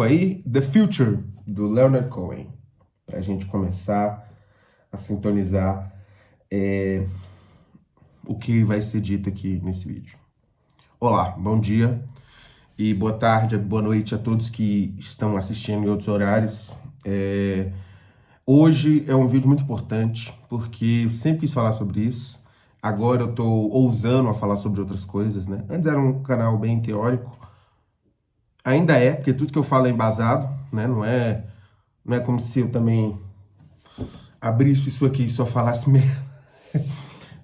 Aí, The Future, do Leonard Cohen, para a gente começar a sintonizar o que vai ser dito aqui nesse vídeo. Olá, bom dia e boa tarde, boa noite a todos que estão assistindo em outros horários. Hoje é um vídeo muito importante, porque eu sempre quis falar sobre isso. Agora eu estou ousando a falar sobre outras coisas, né? Antes era um canal bem teórico, ainda é, porque tudo que eu falo é embasado, né? Não é como se eu também abrisse isso aqui e só falasse merda.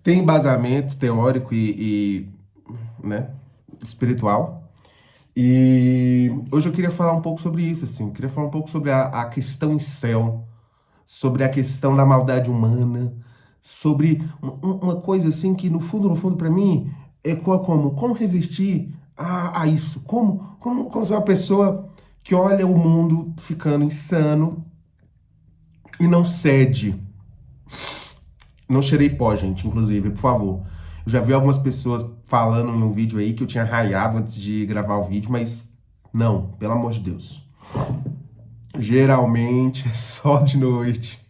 Tem embasamento teórico né, espiritual. E hoje eu queria falar um pouco sobre isso, assim. Queria falar um pouco sobre a questão em céu, sobre a questão da maldade humana, sobre uma coisa assim que no fundo, para mim, é como resistir a isso? Como ser uma pessoa que olha o mundo ficando insano e não cede. Não cheirei pó, gente, inclusive, por favor. Eu já vi algumas pessoas falando em um vídeo aí que eu tinha raiado antes de gravar o vídeo, mas não, pelo amor de Deus. Geralmente é só de noite.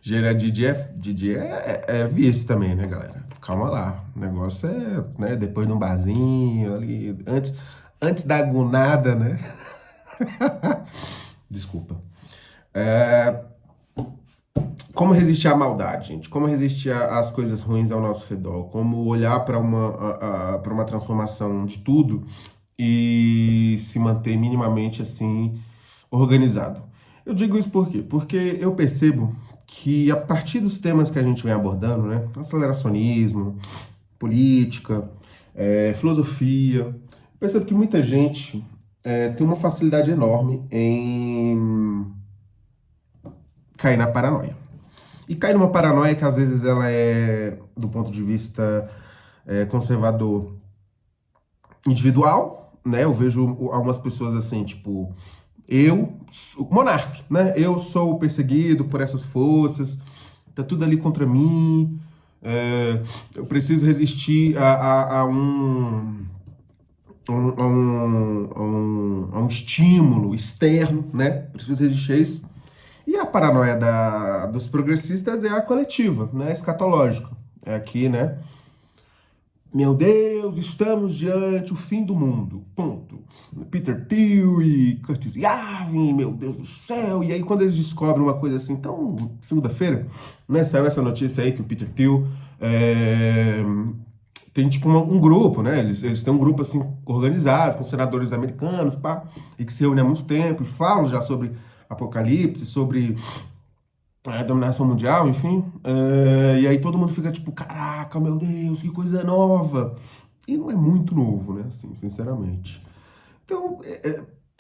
DJ é vício também, né, galera? Calma lá. O negócio é, né, depois de um barzinho ali, antes da gunada, né? Desculpa. Como resistir à maldade, gente? Como resistir às coisas ruins ao nosso redor? Como olhar para para uma transformação de tudo e se manter minimamente assim organizado? Eu digo isso por quê? Porque eu percebo que a partir dos temas que a gente vem abordando, né? Aceleracionismo, política, filosofia, percebo que muita gente tem uma facilidade enorme em cair na paranoia. E cai numa paranoia que às vezes ela é, do ponto de vista conservador, individual, né? Eu vejo algumas pessoas assim, tipo, monarca, né? Eu sou perseguido por essas forças, tá tudo ali contra mim, eu preciso resistir a um estímulo externo, né? Preciso resistir a isso. E a paranoia dos progressistas é a coletiva, né? Escatológica. É aqui, né? Meu Deus, estamos diante o fim do mundo. Ponto. Peter Thiel e Curtis Yarvin, meu Deus do céu. E aí, quando eles descobrem uma coisa assim, então, segunda-feira, né? Saiu essa notícia aí que o Peter Thiel tem tipo um grupo, né? Eles têm um grupo assim organizado com senadores americanos, pá, e que se reúne há muito tempo e falam já sobre apocalipse, sobre dominação mundial, enfim. E aí todo mundo fica tipo, caraca, meu Deus, que coisa nova. E não é muito novo, né? Assim, sinceramente. Então,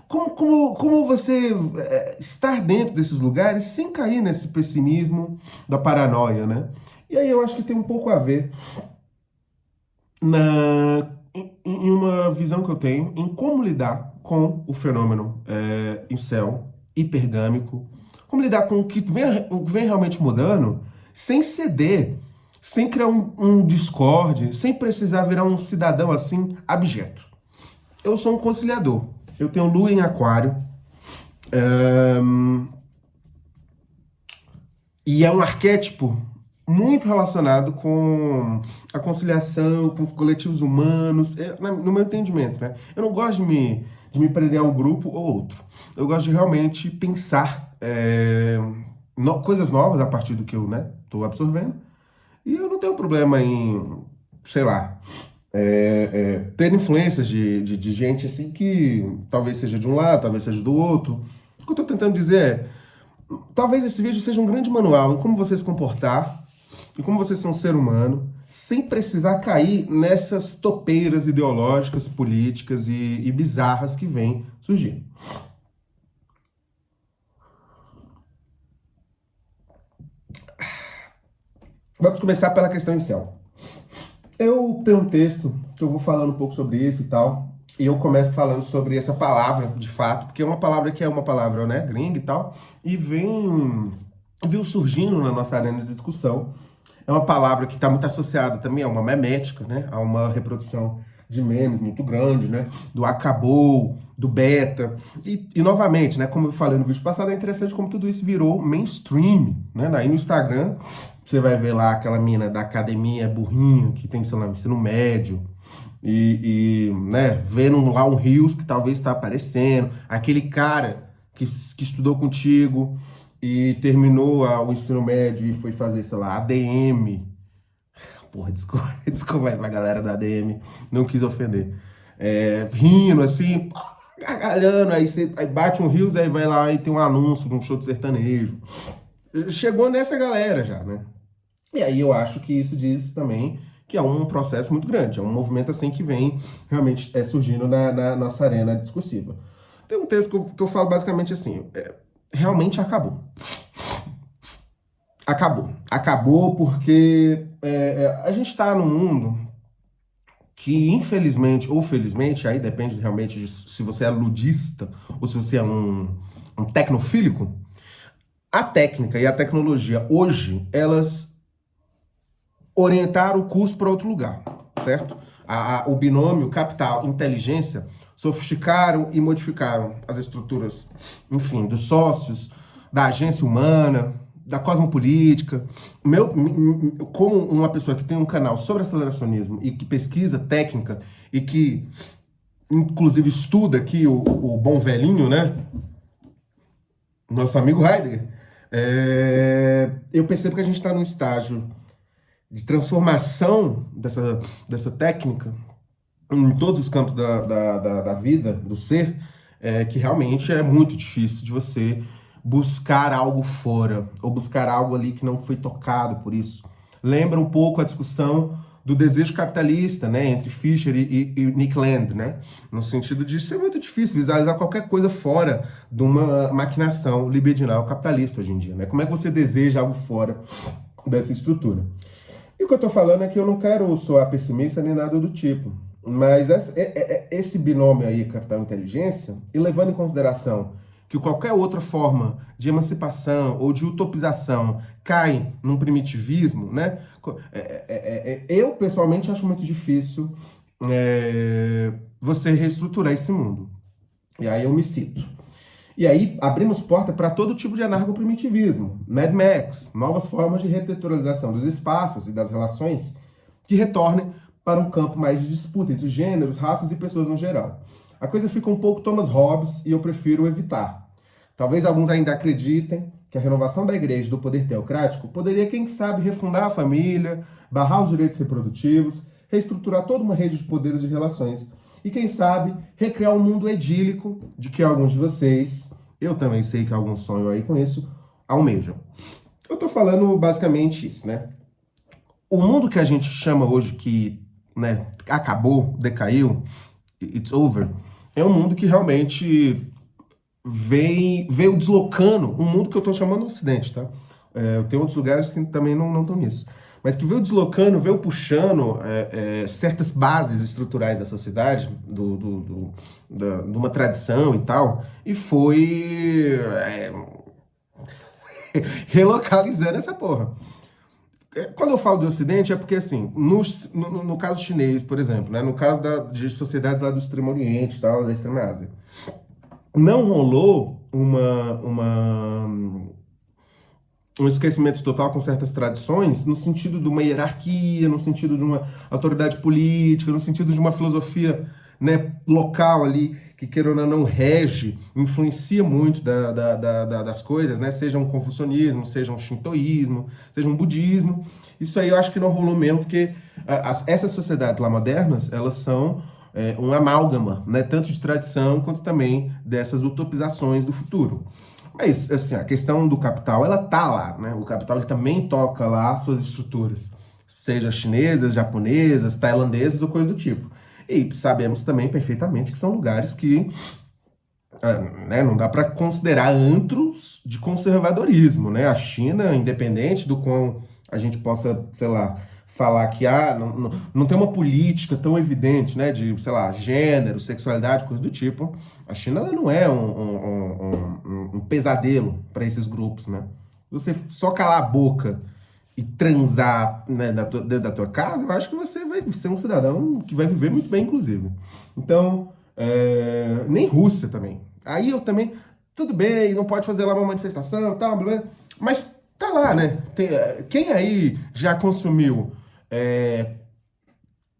como você estar dentro desses lugares sem cair nesse pessimismo da paranoia, né? E aí eu acho que tem um pouco a ver em uma visão que eu tenho em como lidar com o fenômeno incel, hipergâmico, como lidar com o que vem realmente mudando, sem ceder, sem criar um discorde, sem precisar virar um cidadão assim abjeto. Eu sou um conciliador, eu tenho lua em aquário, e é um arquétipo muito relacionado com a conciliação, com os coletivos humanos, no meu entendimento, né? Eu não gosto de me prender a um grupo ou outro. Eu gosto de realmente pensar coisas novas a partir do que eu, né, tô absorvendo. E eu não tenho problema em, sei lá, ter influências de gente assim que talvez seja de um lado, talvez seja do outro. O que eu tô tentando dizer talvez esse vídeo seja um grande manual em como você se comportar e como você ser um ser humano, sem precisar cair nessas topeiras ideológicas, políticas e bizarras que vêm surgindo. Vamos começar pela questão inicial. Eu tenho um texto que eu vou falando um pouco sobre isso e tal, e eu começo falando sobre essa palavra, de fato, porque é uma palavra que é uma palavra, né, gringa e tal, e veio surgindo na nossa arena de discussão. É uma palavra que está muito associada também a uma memética, né? A uma reprodução de memes muito grande, né? Do acabou, do beta. E novamente, né? Como eu falei no vídeo passado, é interessante como tudo isso virou mainstream, né? Aí no Instagram, você vai ver lá aquela mina da academia burrinha, que tem, sei lá, ensino médio, né, vendo lá um Reels que talvez está aparecendo, aquele cara que estudou contigo e terminou o ensino médio e foi fazer, sei lá, ADM. Porra, desculpa, desculpa aí pra galera da ADM, não quis ofender. Rindo assim, gargalhando, aí bate um Reels, aí vai lá e tem um anúncio de um show de sertanejo. Chegou nessa galera já, né? E aí eu acho que isso diz também que é um processo muito grande, é um movimento assim que vem realmente surgindo na nossa arena discursiva. Tem um texto que eu falo basicamente assim, realmente acabou. Acabou. Acabou porque a gente está num mundo que, infelizmente ou felizmente, aí depende realmente de se você é ludista ou se você é um tecnofílico, a técnica e a tecnologia hoje, elas orientar o curso para outro lugar, certo? O binômio capital-inteligência sofisticaram e modificaram as estruturas, enfim, dos sócios, da agência humana, da cosmopolítica. Como uma pessoa que tem um canal sobre aceleracionismo e que pesquisa técnica e que, inclusive, estuda aqui o bom velhinho, né? Nosso amigo Heidegger, eu percebo que a gente está num estágio de transformação dessa técnica em todos os campos da vida, do ser, que realmente é muito difícil de você buscar algo fora, ou buscar algo ali que não foi tocado por isso. Lembra um pouco a discussão do desejo capitalista, né, entre Fisher e Nick Land, né, no sentido de ser muito difícil visualizar qualquer coisa fora de uma maquinação libidinal capitalista hoje em dia, né? Como é que você deseja algo fora dessa estrutura? E o que eu tô falando é que eu não quero soar pessimista nem nada do tipo. Mas esse binômio aí, capital e inteligência, e levando em consideração que qualquer outra forma de emancipação ou de utopização cai num primitivismo, né? Eu, pessoalmente, acho muito difícil você reestruturar esse mundo. E aí eu me cito. E aí abrimos porta para todo tipo de anarcoprimitivismo, Mad Max, novas formas de retemporalização dos espaços e das relações que retornem para um campo mais de disputa entre gêneros, raças e pessoas no geral. A coisa fica um pouco Thomas Hobbes e eu prefiro evitar. Talvez alguns ainda acreditem que a renovação da igreja do poder teocrático poderia, quem sabe, refundar a família, barrar os direitos reprodutivos, reestruturar toda uma rede de poderes e relações e, quem sabe, recriar um mundo edílico de que alguns de vocês, eu também sei que alguns sonham aí com isso, almejam. Eu tô falando basicamente isso, né? O mundo que a gente chama hoje que, né, acabou, decaiu, it's over, é um mundo que realmente veio deslocando um mundo que eu tô chamando de Ocidente, tá? Tem outros lugares que também não estão nisso. Mas que veio deslocando, veio puxando certas bases estruturais da sociedade, de uma tradição e tal, e foi relocalizando essa porra. Quando eu falo do Ocidente, é porque, assim, no caso chinês, por exemplo, né, no caso de sociedades lá do Extremo Oriente, tal, da Extrema Ásia, não rolou um esquecimento total com certas tradições, no sentido de uma hierarquia, no sentido de uma autoridade política, no sentido de uma filosofia, né, local ali, que queira ou não rege, influencia muito das coisas, né, seja um confucionismo, seja um shintoísmo, seja um budismo. Isso aí eu acho que não rolou mesmo, porque essas sociedades lá modernas, elas são um amálgama, né, tanto de tradição quanto também dessas utopizações do futuro. Mas, assim, a questão do capital, ela tá lá, né? O capital, ele também toca lá suas estruturas, seja chinesas, japonesas, tailandesas ou coisa do tipo. E sabemos também perfeitamente que são lugares que, né, não dá para considerar antros de conservadorismo, né? A China, independente do quão a gente possa, sei lá, falar que não tem uma política tão evidente, né, de, sei lá, gênero, sexualidade, coisa do tipo. A China, ela não é um pesadelo para esses grupos, né? Você só calar a boca e transar, né, dentro da tua casa, eu acho que você vai ser um cidadão que vai viver muito bem, inclusive. Então, nem Rússia também. Aí eu também, tudo bem, não pode fazer lá uma manifestação e tal, blá, blá, mas tá lá, né? Quem aí já consumiu,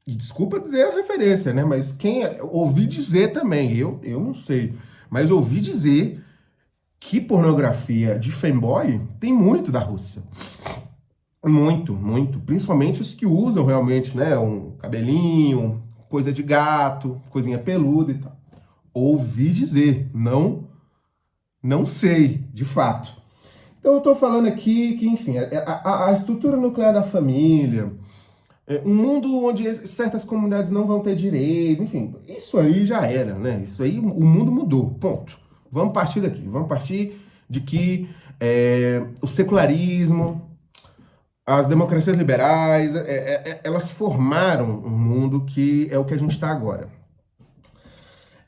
e desculpa dizer a referência, né? Mas quem ouvi dizer também, eu não sei, mas ouvi dizer que pornografia de fanboy tem muito da Rússia. Muito, muito. Principalmente os que usam realmente, né? Um cabelinho, coisa de gato, coisinha peluda e tal. Ouvi dizer, não sei, de fato. Então eu tô falando aqui que, enfim, a estrutura nuclear da família, um mundo onde certas comunidades não vão ter direitos, enfim, isso aí já era, né? Isso aí, o mundo mudou, ponto. Vamos partir daqui, vamos partir de que o secularismo, as democracias liberais, elas formaram um mundo que é o que a gente está agora.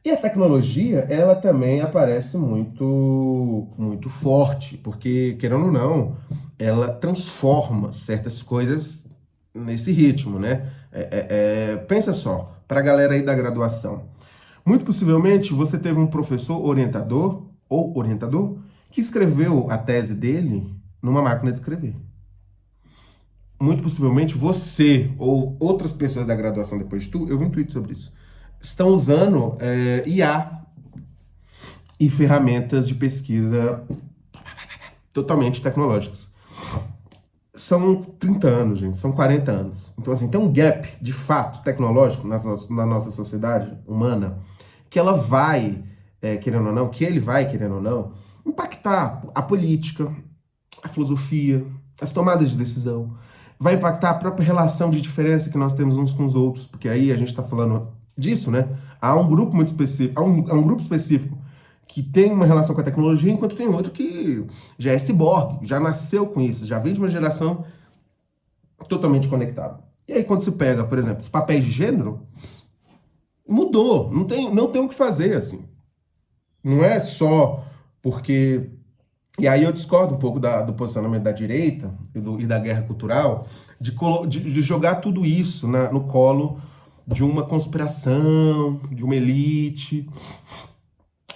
E a tecnologia, ela também aparece muito forte, porque, querendo ou não, ela transforma certas coisas nesse ritmo, né? Pensa só, para a galera aí da graduação. Muito possivelmente você teve um professor orientador ou orientador que escreveu a tese dele numa máquina de escrever. Muito possivelmente você ou outras pessoas da graduação depois de tu, eu vi um tweet sobre isso, estão usando IA e ferramentas de pesquisa totalmente tecnológicas. São 30 anos, gente, são 40 anos. Então, assim, tem um gap, de fato, tecnológico na nossa sociedade humana, que ela vai, querendo ou não, que ele vai, querendo ou não, impactar a política, a filosofia, as tomadas de decisão, vai impactar a própria relação de diferença que nós temos uns com os outros, porque aí a gente está falando disso, né? Há um grupo muito específico, há um grupo específico que tem uma relação com a tecnologia, enquanto tem outro que já é ciborgue, já nasceu com isso, já vem de uma geração totalmente conectada. E aí quando se pega, por exemplo, os papéis de gênero, mudou, não tem o que fazer assim. Não é só porque e aí eu discordo um pouco do posicionamento da direita e da guerra cultural, de jogar tudo isso no colo de uma conspiração, de uma elite,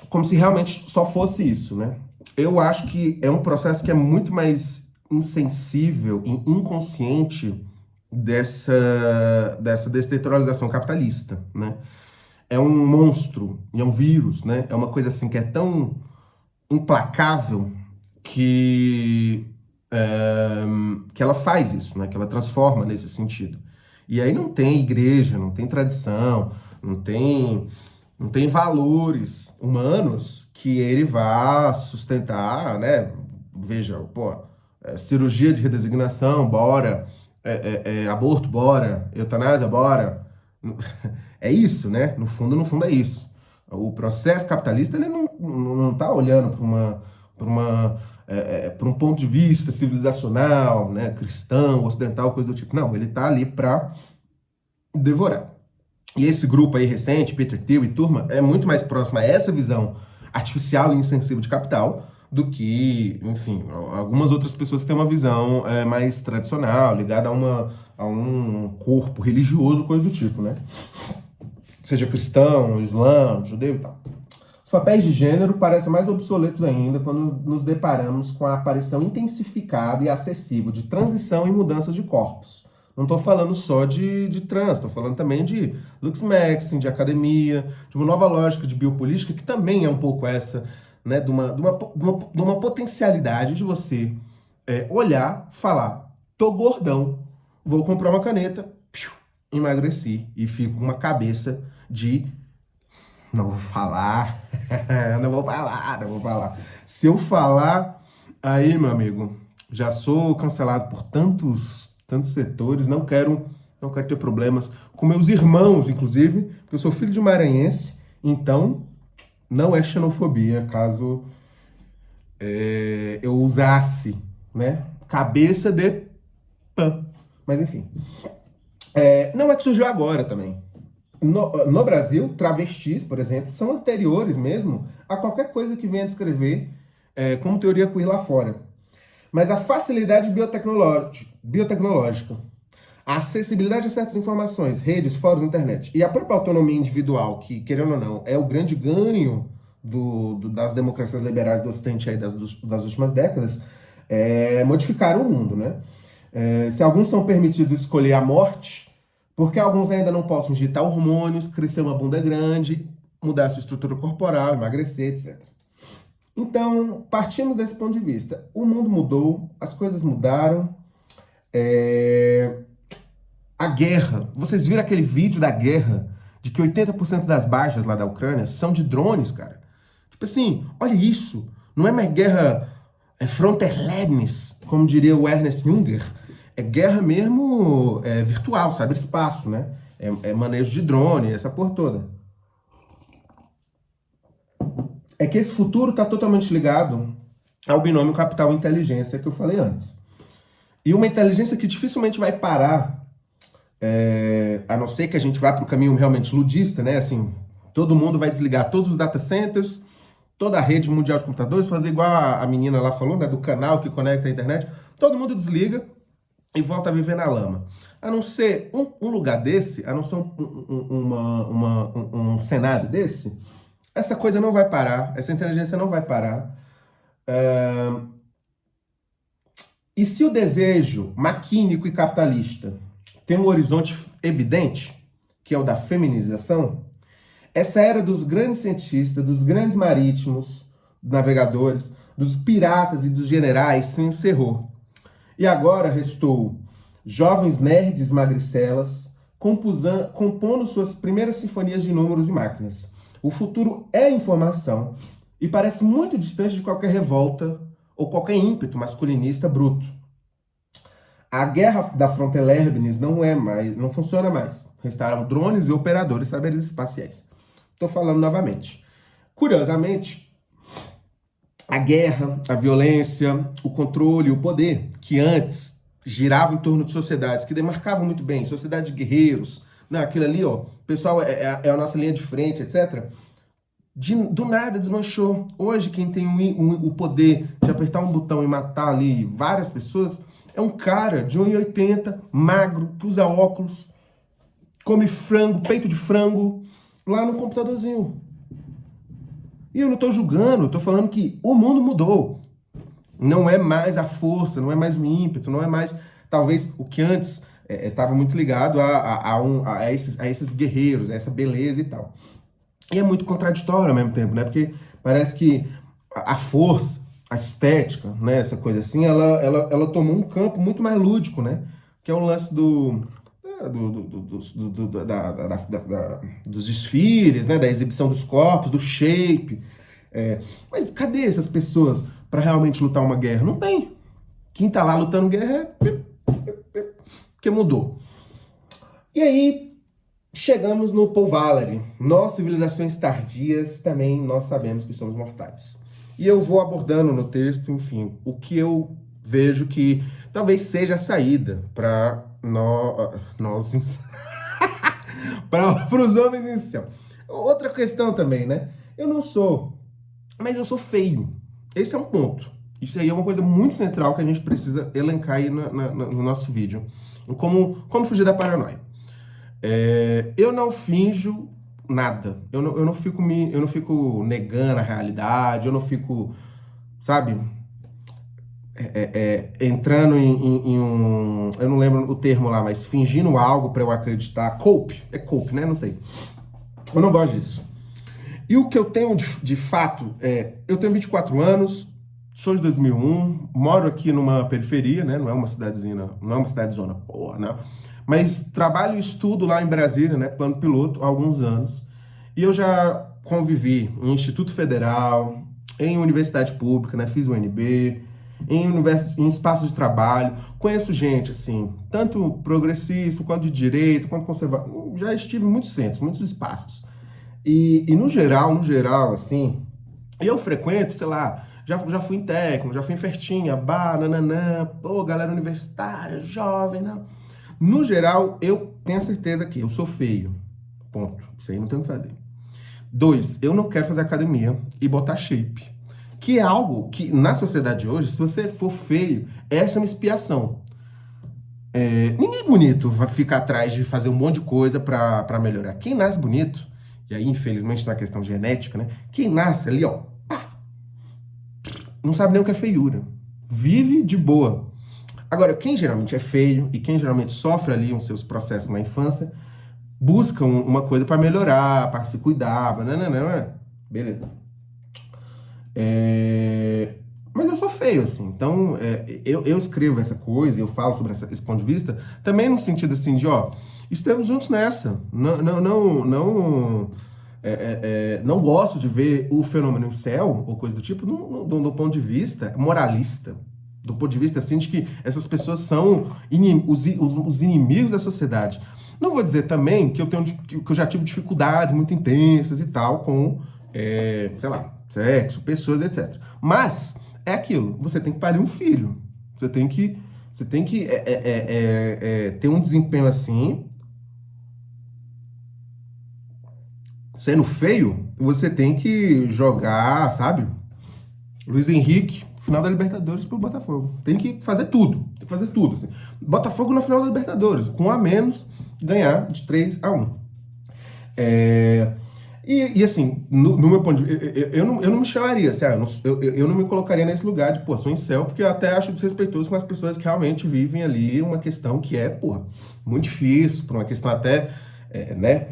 como se realmente só fosse isso, né? Eu acho que é um processo que é muito mais insensível e inconsciente dessa descentralização capitalista, né? É um monstro e é um vírus, né? É uma coisa assim que é tão implacável que, que ela faz isso, né? Que ela transforma nesse sentido. E aí não tem igreja, não tem tradição, não tem valores humanos que ele vá sustentar, né? Veja, pô, cirurgia de redesignação, bora, aborto, bora, eutanásia, bora. É isso, né? No fundo é isso. O processo capitalista ele não está olhando para um ponto de vista civilizacional, né, cristão, ocidental, coisa do tipo. Não, ele está ali para devorar. E esse grupo aí recente, Peter Thiel e turma, é muito mais próximo a essa visão artificial e insensível de capital do que, enfim, algumas outras pessoas que têm uma visão mais tradicional, ligada a um corpo religioso, coisa do tipo, né? Seja cristão, islã, judeu e tal. Os papéis de gênero parecem mais obsoletos ainda quando nos deparamos com a aparição intensificada e acessível de transição e mudança de corpos. Não estou falando só de trans, estou falando também de lux maxing, de academia, de uma nova lógica de biopolítica, que também é um pouco essa, né, de uma potencialidade de você olhar, falar, tô gordão, vou comprar uma caneta, piu, emagreci e fico com uma cabeça de não vou falar, não vou falar. Se eu falar, aí, meu amigo, já sou cancelado por tantos setores, não quero ter problemas com meus irmãos, inclusive, porque eu sou filho de maranhense, então não é xenofobia, caso eu usasse, né, cabeça de pã. Mas enfim, não é que surgiu agora também. No Brasil, travestis, por exemplo, são anteriores mesmo a qualquer coisa que venha descrever como teoria queer lá fora. Mas a facilidade biotecnológica, a acessibilidade a certas informações, redes, fóruns, internet, e a própria autonomia individual, que, querendo ou não, é o grande ganho das democracias liberais do Ocidente aí das últimas décadas, modificaram o mundo, né? Se alguns são permitidos escolher a morte, porque alguns ainda não possam injetar hormônios, crescer uma bunda grande, mudar sua estrutura corporal, emagrecer, etc. Então, partimos desse ponto de vista. O mundo mudou, as coisas mudaram. A guerra. Vocês viram aquele vídeo da guerra de que 80% das baixas lá da Ucrânia são de drones, cara? Tipo assim, olha isso. Não é mais guerra fronterlebnis, como diria o Ernest Junger. É guerra mesmo virtual, cyberespaço, né? Manejo de drone, essa porra toda. É que esse futuro está totalmente ligado ao binômio capital-inteligência que eu falei antes. E uma inteligência que dificilmente vai parar, a não ser que a gente vá para o caminho realmente ludista, né? Assim, todo mundo vai desligar todos os data centers, toda a rede mundial de computadores, fazer igual a menina lá falou, né? Do canal que conecta a internet. Todo mundo desliga e volta a viver na lama. A não ser um lugar desse, a não ser um cenário desse, essa coisa não vai parar, essa inteligência não vai parar. E se o desejo maquínico e capitalista tem um horizonte evidente, que é o da feminização, essa era dos grandes cientistas, dos grandes marítimos, navegadores, dos piratas e dos generais se encerrou. E agora restou jovens nerds magricelas compondo suas primeiras sinfonias de números e máquinas. O futuro é informação e parece muito distante de qualquer revolta ou qualquer ímpeto masculinista bruto. A guerra da fronteira Leibniz não funciona mais. Restaram drones e operadores saberes espaciais. Estou falando novamente. Curiosamente, a guerra, a violência, o controle, o poder, que antes giravam em torno de sociedades que demarcavam muito bem, sociedades de guerreiros, não, aquilo ali, ó, pessoal, é a nossa linha de frente, etc. Do nada desmanchou. Hoje, quem tem o poder de apertar um botão e matar ali várias pessoas é um cara de 1,80, magro, que usa óculos, come frango, peito de frango, lá no computadorzinho. E eu não tô julgando, eu tô falando que o mundo mudou. Não é mais a força, não é mais o ímpeto, não é mais, talvez, o que antes estava muito ligado a esses guerreiros, a essa beleza e tal. E é muito contraditório ao mesmo tempo, né? Porque parece que a força, a estética, né? Essa coisa assim, ela tomou um campo muito mais lúdico, né? Que é o lance dos desfiles, né? Da exibição dos corpos, do shape. Mas cadê essas pessoas para realmente lutar uma guerra? Não tem. Quem tá lá lutando guerra porque mudou. E aí, chegamos no Paul Valery. Nós, civilizações tardias, também nós sabemos que somos mortais. E eu vou abordando no texto, enfim, o que eu vejo que talvez seja a saída para nós para os homens em si. Outra questão também, né? Mas eu sou feio. Esse é um ponto. Isso aí é uma coisa muito central que a gente precisa elencar aí no nosso vídeo. Como fugir da paranoia. Eu não finjo nada. Eu não fico negando a realidade. Eu não fico, sabe, entrando em um... Eu não lembro o termo lá, mas fingindo algo para eu acreditar. Cope. É cope, né? Não sei. Eu não gosto disso. E o que eu tenho de fato eu tenho 24 anos, sou de 2001, moro aqui numa periferia, né? Não é uma cidadezinha, não é uma cidadezona, porra, não. Mas trabalho e estudo lá em Brasília, né? Plano piloto, há alguns anos. E eu já convivi em Instituto Federal, em universidade pública, né? Fiz o UNB, em espaços de trabalho. Conheço gente, assim, tanto progressista, quanto de direita, quanto conservador. Já estive em muitos centros, muitos espaços. E no geral, assim, eu frequento, sei lá, já fui em técnico, já fui em festinha, bar, nananã, pô, galera universitária, jovem, não. No geral, eu tenho a certeza que eu sou feio. Ponto. Isso aí não tem o que fazer. 2, eu não quero fazer academia e botar shape. Que é algo que, na sociedade de hoje, se você for feio, essa é uma expiação. Ninguém bonito vai ficar atrás de fazer um monte de coisa pra melhorar. Quem nasce bonito, e aí, infelizmente, na questão genética, né? Quem nasce ali, ó, não sabe nem o que é feiura. Vive de boa. Agora, quem geralmente é feio e quem geralmente sofre ali os seus processos na infância, buscam uma coisa pra melhorar, pra se cuidar, bananana, beleza. Mas eu sou feio, assim. Então, eu escrevo essa coisa, eu falo sobre esse ponto de vista, também no sentido assim de, ó, estamos juntos nessa. Não gosto de ver o fenômeno em céu, ou coisa do tipo, do ponto de vista moralista. Do ponto de vista, assim, de que essas pessoas são os inimigos da sociedade. Não vou dizer também que que eu já tive dificuldades muito intensas e tal com, sei lá, sexo, pessoas, etc. Mas é aquilo, você tem que parir um filho. Você tem que ter um desempenho assim. Sendo feio, você tem que jogar, sabe? Luiz Henrique, final da Libertadores pro Botafogo. Tem que fazer tudo. Tem que fazer tudo. Assim. Botafogo na final da Libertadores, com um a menos, ganhar de 3-1. É, assim, no meu ponto de vista, eu não me chamaria, assim, eu não me colocaria nesse lugar de, pô, sou incel, porque eu até acho desrespeitoso com as pessoas que realmente vivem ali uma questão que é, pô, muito difícil, por uma questão até, né?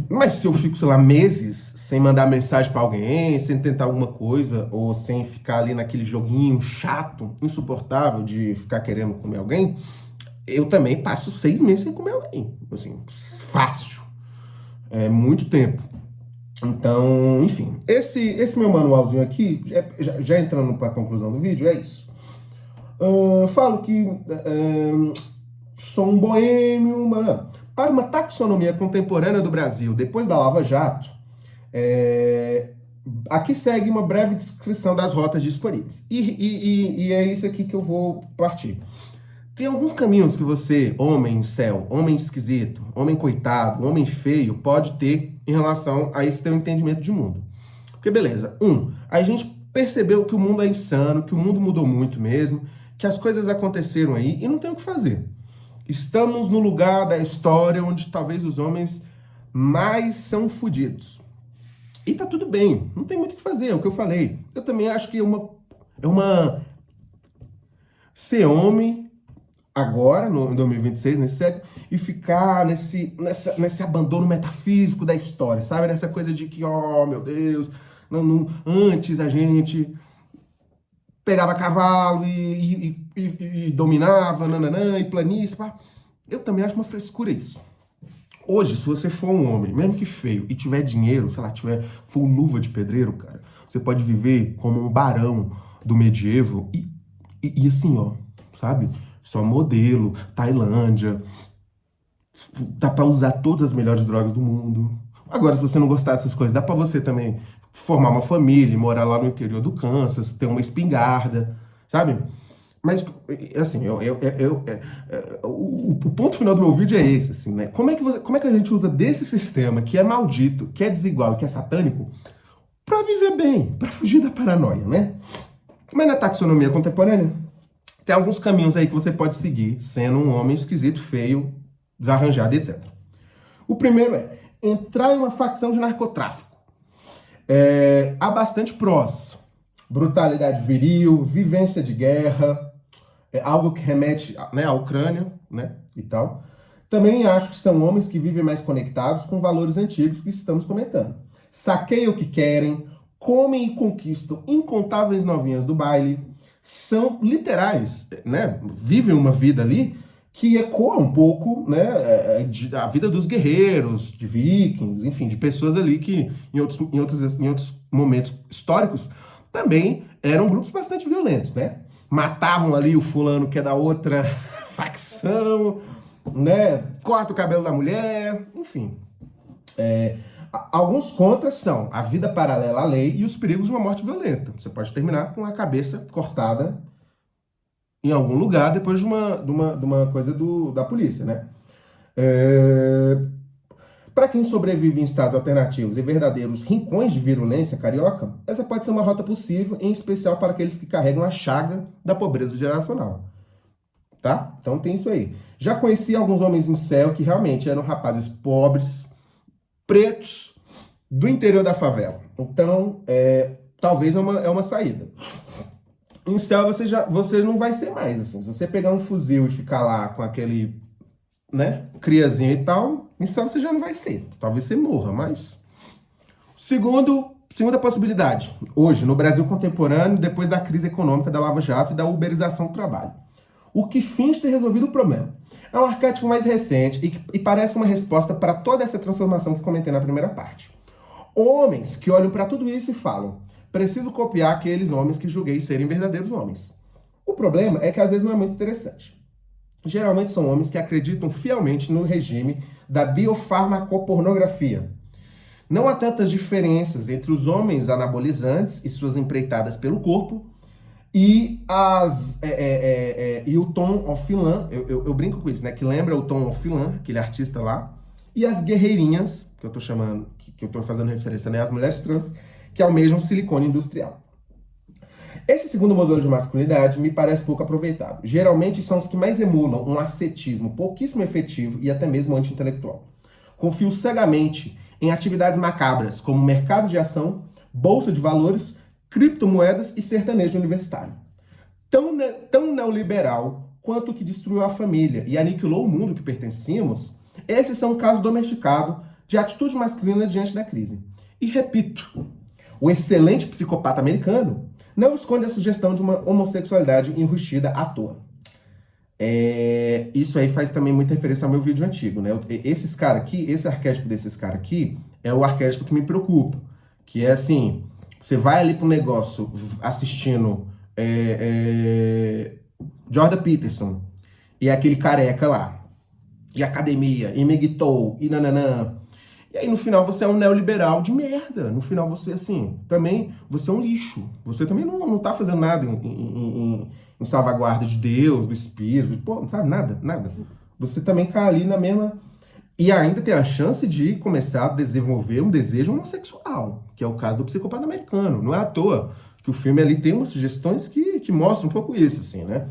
Mas se eu fico, sei lá, meses sem mandar mensagem pra alguém, sem tentar alguma coisa, ou sem ficar ali naquele joguinho chato, insuportável de ficar querendo comer alguém, eu também passo 6 meses sem comer alguém. Assim, fácil. É muito tempo. Então, enfim, esse meu manualzinho aqui, já entrando para a conclusão do vídeo, é isso. Falo que sou um boêmio, mano. Para uma taxonomia contemporânea do Brasil, depois da Lava Jato, aqui segue uma breve descrição das rotas disponíveis. E é isso aqui que eu vou partir. Tem alguns caminhos que você, homem céu, homem esquisito, homem coitado, homem feio, pode ter em relação a esse teu entendimento de mundo. Porque beleza, a gente percebeu que o mundo é insano, que o mundo mudou muito mesmo, que as coisas aconteceram aí e não tem o que fazer. Estamos no lugar da história onde talvez os homens mais são fodidos. E tá tudo bem, não tem muito o que fazer, é o que eu falei. Eu também acho que é uma ser homem agora, no 2026, nesse século, e ficar nesse abandono metafísico da história, sabe? Nessa coisa de que, oh, meu Deus, antes a gente pegava cavalo e dominava, nananã, e planície, pá. Eu também acho uma frescura isso. Hoje, se você for um homem, mesmo que feio, e tiver dinheiro, sei lá, for luva de pedreiro, cara, você pode viver como um barão do medievo e assim, ó, sabe? Só modelo, Tailândia, dá pra usar todas as melhores drogas do mundo. Agora, se você não gostar dessas coisas, dá pra você também formar uma família, morar lá no interior do Kansas, ter uma espingarda, sabe? Mas, assim, o ponto final do meu vídeo é esse, assim, né? Como é que a gente usa desse sistema que é maldito, que é desigual e que é satânico, pra viver bem, pra fugir da paranoia, né? Mas na taxonomia contemporânea, tem alguns caminhos aí que você pode seguir, sendo um homem esquisito, feio, desarranjado, etc. O primeiro é entrar em uma facção de narcotráfico. Há bastante prós. Brutalidade viril, vivência de guerra, algo que remete, né, à Ucrânia, né, e tal. Também acho que são homens que vivem mais conectados com valores antigos que estamos comentando. Saqueiam o que querem, comem e conquistam incontáveis novinhas do baile, são literais, né, vivem uma vida ali que ecoa um pouco, né, a vida dos guerreiros, de vikings, enfim, de pessoas ali que em outros momentos históricos também eram grupos bastante violentos, né? Matavam ali o fulano que é da outra facção, né? Corta o cabelo da mulher, enfim. Alguns contras são a vida paralela à lei e os perigos de uma morte violenta. Você pode terminar com a cabeça cortada em algum lugar depois de uma coisa da polícia, né? Para quem sobrevive em estados alternativos e verdadeiros rincões de virulência carioca, essa pode ser uma rota possível, em especial para aqueles que carregam a chaga da pobreza geracional, tá? Então tem isso aí. Já conheci alguns homens em céu que realmente eram rapazes pobres, pretos, do interior da favela. Então, talvez é uma saída. Em céu você não vai ser mais, assim. Se você pegar um fuzil e ficar lá com aquele, né, criazinho e tal, em céu você já não vai ser. Talvez você morra, mas... Segunda possibilidade, hoje, no Brasil contemporâneo, depois da crise econômica da Lava Jato e da uberização do trabalho. O que finge ter resolvido o problema. É um arquétipo mais recente e parece uma resposta para toda essa transformação que comentei na primeira parte. Homens que olham para tudo isso e falam: preciso copiar aqueles homens que julguei serem verdadeiros homens. O problema é que às vezes não é muito interessante. Geralmente são homens que acreditam fielmente no regime da biofarmacopornografia. Não há tantas diferenças entre os homens anabolizantes e suas empreitadas pelo corpo e o Tom Offilan, eu brinco com isso, né? Que lembra o Tom Offilan, aquele artista lá, e as guerreirinhas, que eu tô chamando, que eu tô fazendo referência, né? As mulheres trans, que almejam silicone industrial. Esse segundo modelo de masculinidade me parece pouco aproveitado. Geralmente são os que mais emulam um ascetismo pouquíssimo efetivo e até mesmo anti-intelectual. Confio cegamente em atividades macabras, como mercado de ação, bolsa de valores, criptomoedas e sertanejo universitário. Tão neoliberal quanto o que destruiu a família e aniquilou o mundo que pertencíamos, esses são um caso domesticado de atitude masculina diante da crise. E repito, o excelente psicopata americano não esconde a sugestão de uma homossexualidade enrustida à toa. Isso aí faz também muita referência ao meu vídeo antigo, né? Esses caras aqui, esse arquétipo desses caras aqui, é o arquétipo que me preocupa. Que é assim, você vai ali pro negócio assistindo Jordan Peterson e aquele careca lá, e academia, e Megitol, e nananã. E aí no final você é um neoliberal de merda. No final você, assim, também, você é um lixo. Você também não tá fazendo nada em salvaguarda de Deus, do Espírito, pô, não sabe nada, nada. Você também cai ali na mesma... E ainda tem a chance de começar a desenvolver um desejo homossexual, que é o caso do psicopata americano. Não é à toa que o filme ali tem umas sugestões que mostram um pouco isso, assim, né?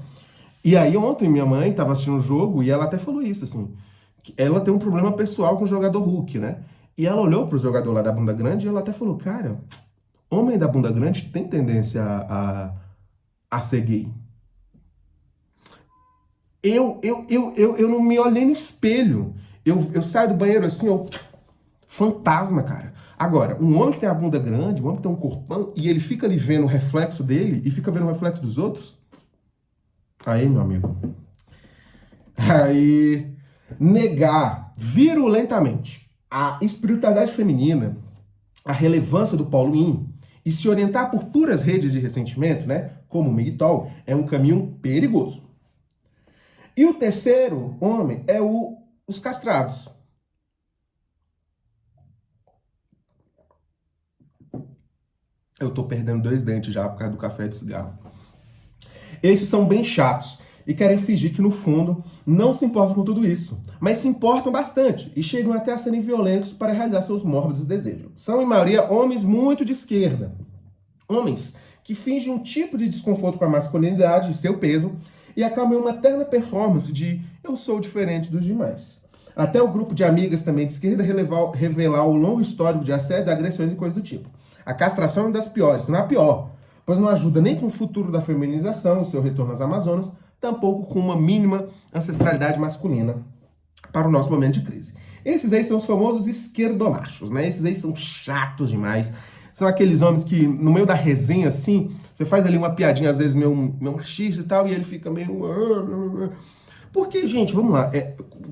E aí ontem minha mãe estava assistindo o jogo e ela até falou isso, assim, que ela tem um problema pessoal com o jogador Hulk, né? E ela olhou pro jogador lá da bunda grande e ela até falou, cara, homem da bunda grande tem tendência a ser gay. Eu não me olho nem no espelho. Eu saio do banheiro assim, fantasma, cara. Agora, um homem que tem a bunda grande, um homem que tem um corpão, e ele fica ali vendo o reflexo dele e fica vendo o reflexo dos outros. Aí, meu amigo. Aí, negar virulentamente a espiritualidade feminina, a relevância do Paulo Yin, e se orientar por puras redes de ressentimento, né, como o Migtol, é um caminho perigoso. E o terceiro homem é os castrados. Eu tô perdendo 2 dentes já por causa do café e do cigarro. Esses são bem chatos e querem fingir que, no fundo, não se importam com tudo isso, mas se importam bastante e chegam até a serem violentos para realizar seus mórbidos desejos. São, em maioria, homens muito de esquerda. Homens que fingem um tipo de desconforto com a masculinidade e seu peso e acabam em uma eterna performance de eu sou diferente dos demais. Até o grupo de amigas também de esquerda revelar o longo histórico de assédios, agressões e coisas do tipo. A castração é uma das piores, se não é a pior, pois não ajuda nem com o futuro da feminização e seu retorno às Amazonas, tampouco com uma mínima ancestralidade masculina para o nosso momento de crise. Esses aí são os famosos esquerdomachos, né? Esses aí são chatos demais. São aqueles homens que, no meio da resenha, assim, você faz ali uma piadinha, às vezes, meio machista e tal, e ele fica meio... Porque, gente, vamos lá,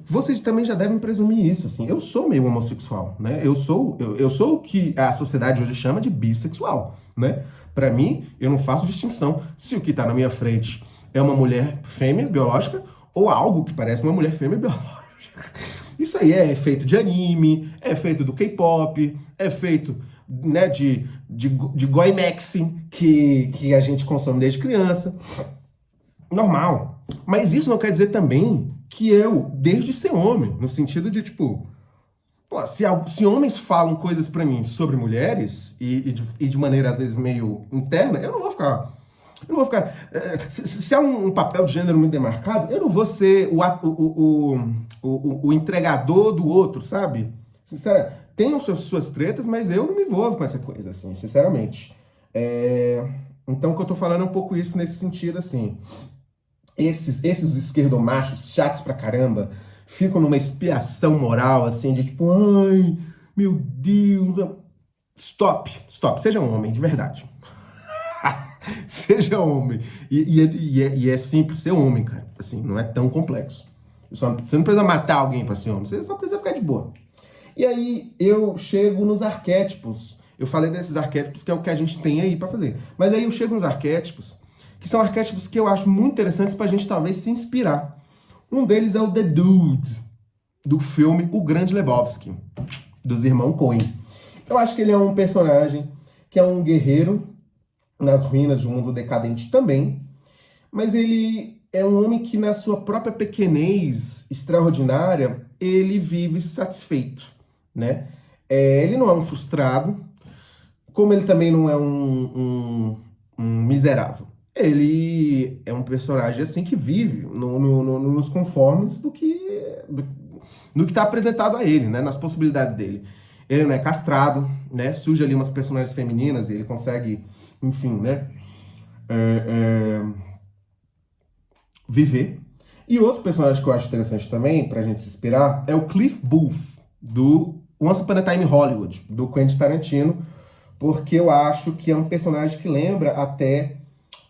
vocês também já devem presumir isso, assim, eu sou meio homossexual, né? Eu sou o que a sociedade hoje chama de bissexual, né? Pra mim, eu não faço distinção se o que tá na minha frente é uma mulher fêmea biológica ou algo que parece uma mulher fêmea biológica. Isso aí é feito de anime, é feito do K-pop, é feito, né, de Goimex, que a gente consome desde criança. Normal. Mas isso não quer dizer também que eu, desde ser homem, no sentido de, tipo, Pô, se homens falam coisas pra mim sobre mulheres e de maneira às vezes meio interna, eu não vou ficar. Eu não vou ficar. Se há um papel de gênero muito demarcado, eu não vou ser o entregador do outro, sabe? Sinceramente, tenham suas tretas, mas eu não me envolvo com essa coisa, assim, sinceramente. Então, o que eu tô falando é um pouco isso nesse sentido, assim. Esses esquerdomachos chatos pra caramba ficam numa expiação moral, assim, de tipo, ai, meu Deus. Stop, seja um homem, de verdade. Seja homem. E é simples ser homem, cara. Assim, não é tão complexo. Você não precisa matar alguém pra ser homem, você só precisa ficar de boa. E aí eu chego nos arquétipos. Eu falei desses arquétipos que é o que a gente tem aí pra fazer. Mas aí eu chego nos arquétipos, que são arquétipos que eu acho muito interessantes pra gente talvez se inspirar. Um deles é o The Dude, do filme O Grande Lebowski, dos irmãos Coen. Eu acho que ele é um personagem que é um guerreiro nas ruínas de um mundo decadente também, mas ele é um homem que na sua própria pequenez extraordinária, ele vive satisfeito, né? Ele não é um frustrado, como ele também não é um miserável. Ele é um personagem assim que vive nos conformes do que está apresentado a ele, né? Nas possibilidades dele. Ele não é castrado, né? Surge ali umas personagens femininas e ele consegue, enfim, né? Viver. E outro personagem que eu acho interessante também, pra gente se inspirar, é o Cliff Booth, do Once Upon a Time in Hollywood, do Quentin Tarantino, porque eu acho que é um personagem que lembra até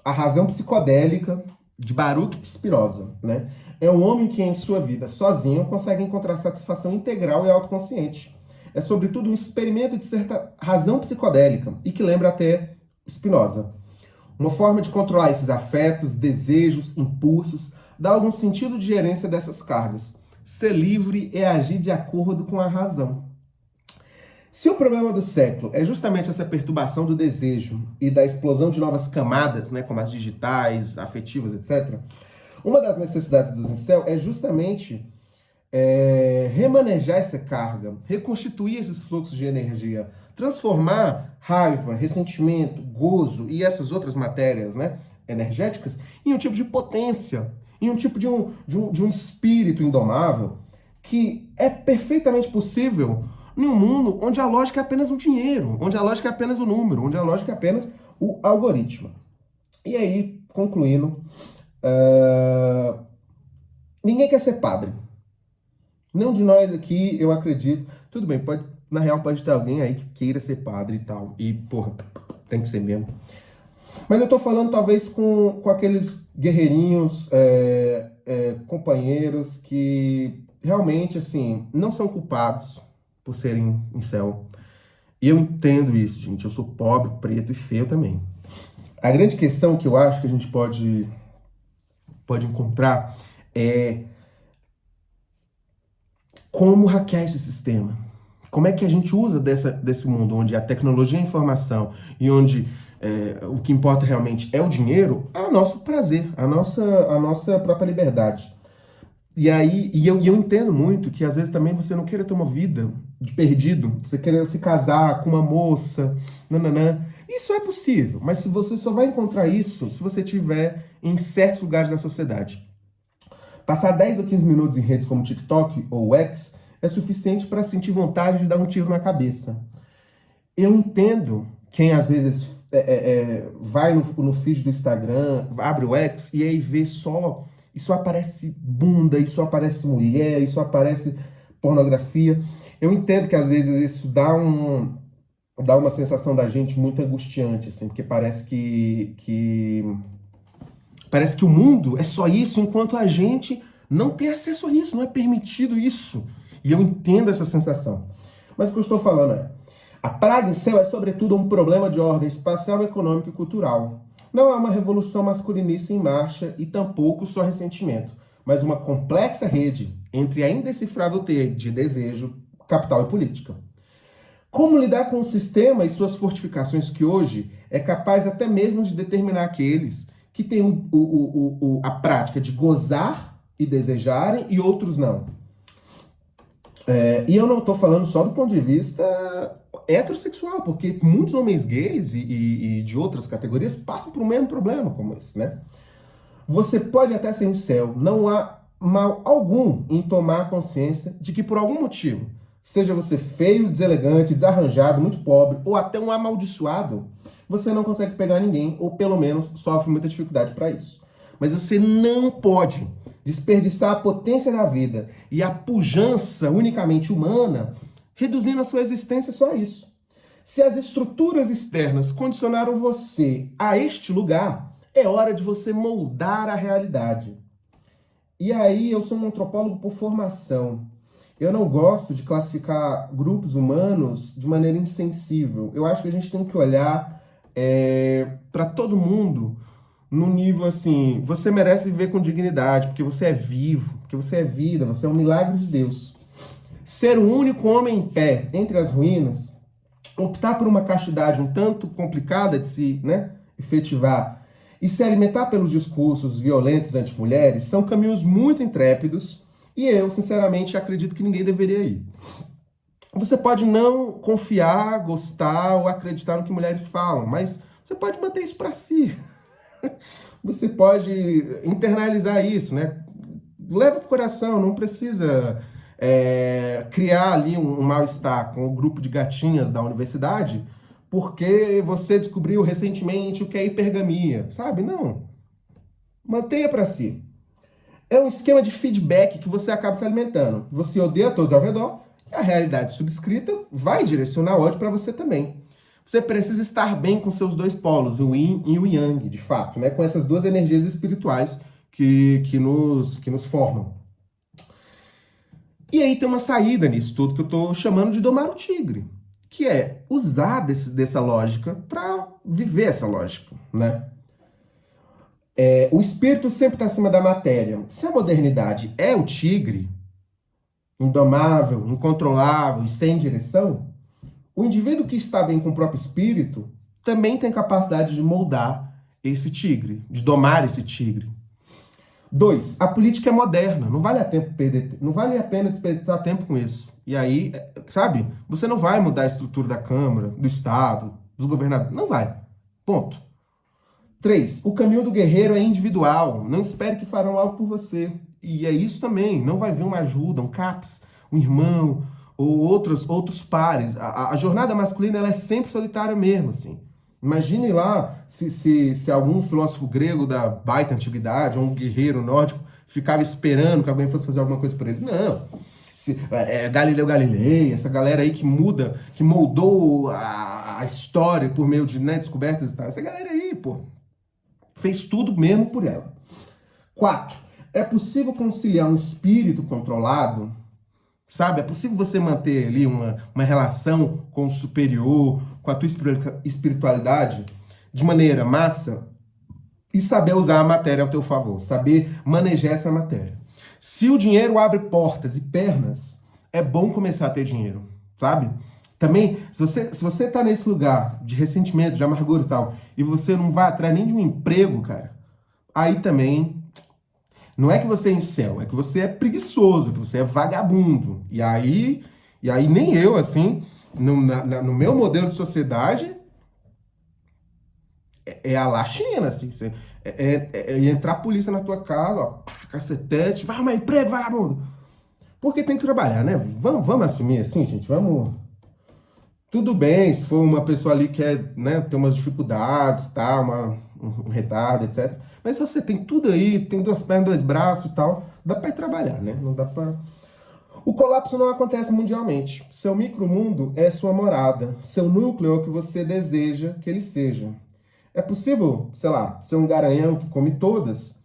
a razão psicodélica de Baruch Spinoza, né? É um homem que em sua vida sozinho consegue encontrar satisfação integral e autoconsciente. É sobretudo um experimento de certa razão psicodélica e que lembra até Spinoza. Uma forma de controlar esses afetos, desejos, impulsos, dar algum sentido de gerência dessas cargas. Ser livre é agir de acordo com a razão. Se o problema do século é justamente essa perturbação do desejo e da explosão de novas camadas, né, como as digitais, afetivas, etc., uma das necessidades dos incel é justamente remanejar essa carga, reconstituir esses fluxos de energia, transformar raiva, ressentimento, gozo e essas outras matérias, né, energéticas em um tipo de potência, em um tipo de um espírito indomável que é perfeitamente possível em um mundo onde a lógica é apenas um dinheiro, onde a lógica é apenas o número, onde a lógica é apenas o algoritmo. E aí, concluindo, ninguém quer ser padre. Nenhum de nós aqui, eu acredito. Tudo bem, na real pode ter alguém aí que queira ser padre e tal. E, porra, tem que ser mesmo. Mas eu tô falando talvez com aqueles guerreirinhos, companheiros que realmente, assim, não são culpados por serem incel. E eu entendo isso, gente. Eu sou pobre, preto e feio também. A grande questão que eu acho que a gente pode encontrar é como hackear esse sistema. Como é que a gente usa desse mundo onde a tecnologia é a informação e onde o que importa realmente é o dinheiro, é o nosso prazer, a nossa própria liberdade. E aí, eu entendo muito que às vezes também você não queira ter uma vida de perdido, você queira se casar com uma moça, nananã. Isso é possível, mas se você só vai encontrar isso se você estiver em certos lugares da sociedade. Passar 10 ou 15 minutos em redes como TikTok ou X é suficiente para sentir vontade de dar um tiro na cabeça. Eu entendo quem às vezes vai no feed do Instagram, abre o X e aí vê só. Isso aparece bunda, isso aparece mulher, isso aparece pornografia. Eu entendo que às vezes isso dá uma sensação da gente muito angustiante, assim, porque parece parece que o mundo é só isso, enquanto a gente não tem acesso a isso, não é permitido isso. E eu entendo essa sensação. Mas o que eu estou falando a praga em céu é sobretudo um problema de ordem espacial, econômica e cultural. Não é uma revolução masculinista em marcha e tampouco só ressentimento, mas uma complexa rede entre a indecifrável teia de desejo, capital e política. Como lidar com o sistema e suas fortificações que hoje é capaz até mesmo de determinar aqueles que têm a prática de gozar e desejarem e outros não. E eu não estou falando só do ponto de vista heterossexual, porque muitos homens gays e de outras categorias passam por um mesmo problema como esse, né? Você pode até ser incel, não há mal algum em tomar consciência de que por algum motivo, seja você feio, deselegante, desarranjado, muito pobre ou até um amaldiçoado, você não consegue pegar ninguém ou pelo menos sofre muita dificuldade para isso. Mas você não pode desperdiçar a potência da vida e a pujança unicamente humana, reduzindo a sua existência só a isso. Se as estruturas externas condicionaram você a este lugar, é hora de você moldar a realidade. E aí, eu sou um antropólogo por formação. Eu não gosto de classificar grupos humanos de maneira insensível. Eu acho que a gente tem que olhar para todo mundo no nível assim, você merece viver com dignidade, porque você é vivo, porque você é vida, você é um milagre de Deus. Ser o único homem em pé entre as ruínas, optar por uma castidade um tanto complicada de se, efetivar e se alimentar pelos discursos violentos anti-mulheres são caminhos muito intrépidos e eu, sinceramente, acredito que ninguém deveria ir. Você pode não confiar, gostar ou acreditar no que mulheres falam, mas você pode manter isso para si. Você pode internalizar isso, né? Leva pro coração, não precisa criar ali um mal-estar com o grupo de gatinhas da universidade, porque você descobriu recentemente o que é hipergamia, sabe? Não. Mantenha para si. É um esquema de feedback que você acaba se alimentando. Você odeia todos ao redor, e a realidade subscrita vai direcionar ódio para você também. Você precisa estar bem com seus dois polos, o yin e o yang, de fato, né? Com essas duas energias espirituais que nos formam. E aí tem uma saída nisso tudo que eu estou chamando de domar o tigre, que é usar dessa lógica para viver essa lógica, né? O espírito sempre está acima da matéria. Se a modernidade é o tigre, indomável, incontrolável e sem direção, o indivíduo que está bem com o próprio espírito também tem capacidade de moldar esse tigre, de domar esse tigre. 2, a política é moderna, não vale a pena desperdiçar tempo com isso. E aí, sabe, você não vai mudar a estrutura da Câmara, do Estado, dos governadores, não vai. Ponto. 3, o caminho do guerreiro é individual, não espere que farão algo por você. E é isso também, não vai vir uma ajuda, um CAPS, um irmão, ou outros pares. A jornada masculina ela é sempre solitária mesmo, assim. Imagine lá se algum filósofo grego da baita antiguidade, ou um guerreiro nórdico, ficava esperando que alguém fosse fazer alguma coisa por eles. Não. Galileu Galilei, essa galera aí que moldou a história por meio de descobertas e tal. Essa galera aí, pô, fez tudo mesmo por ela. 4, é possível conciliar um espírito controlado. Sabe, é possível você manter ali uma relação com o superior, com a tua espiritualidade, de maneira massa, e saber usar a matéria ao teu favor, saber manejar essa matéria. Se o dinheiro abre portas e pernas, é bom começar a ter dinheiro, sabe? Também, se você tá nesse lugar de ressentimento, de amargura e tal, e você não vai atrás nem de um emprego, cara, aí também não é que você é incel, é que você é preguiçoso, que você é vagabundo. E aí nem eu, assim, no meu modelo de sociedade, é a laxina, assim. Entrar a polícia na tua casa, ó, pá, cacetete, vai arrumar emprego, vagabundo. Porque tem que trabalhar, né? Vamos assumir assim, gente, vamos... Tudo bem, se for uma pessoa ali que quer, ter umas dificuldades, tá, um retardo, etc. Mas você tem tudo aí, tem duas pernas, dois braços e tal, dá para ir trabalhar, né? Não dá para... O colapso não acontece mundialmente. Seu micromundo é sua morada. Seu núcleo é o que você deseja que ele seja. É possível, sei lá, ser um garanhão que come todas,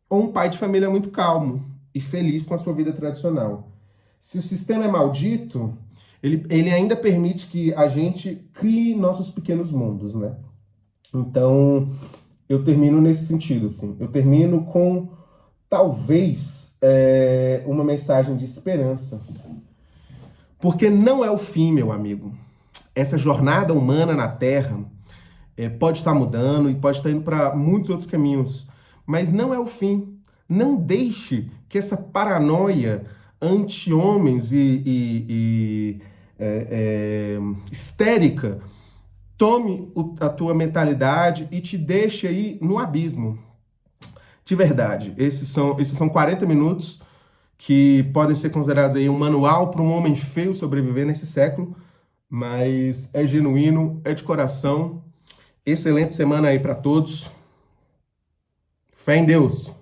ou um pai de família muito calmo e feliz com a sua vida tradicional. Se o sistema é maldito, ele ainda permite que a gente crie nossos pequenos mundos, né? Então, eu termino nesse sentido, assim. Eu termino com, talvez, uma mensagem de esperança. Porque não é o fim, meu amigo. Essa jornada humana na Terra pode estar mudando e pode estar indo para muitos outros caminhos. Mas não é o fim. Não deixe que essa paranoia anti-homens histérica tome a tua mentalidade e te deixe aí no abismo. De verdade, esses são 40 minutos que podem ser considerados aí um manual para um homem feio sobreviver nesse século, mas é genuíno, é de coração. Excelente semana aí para todos. Fé em Deus.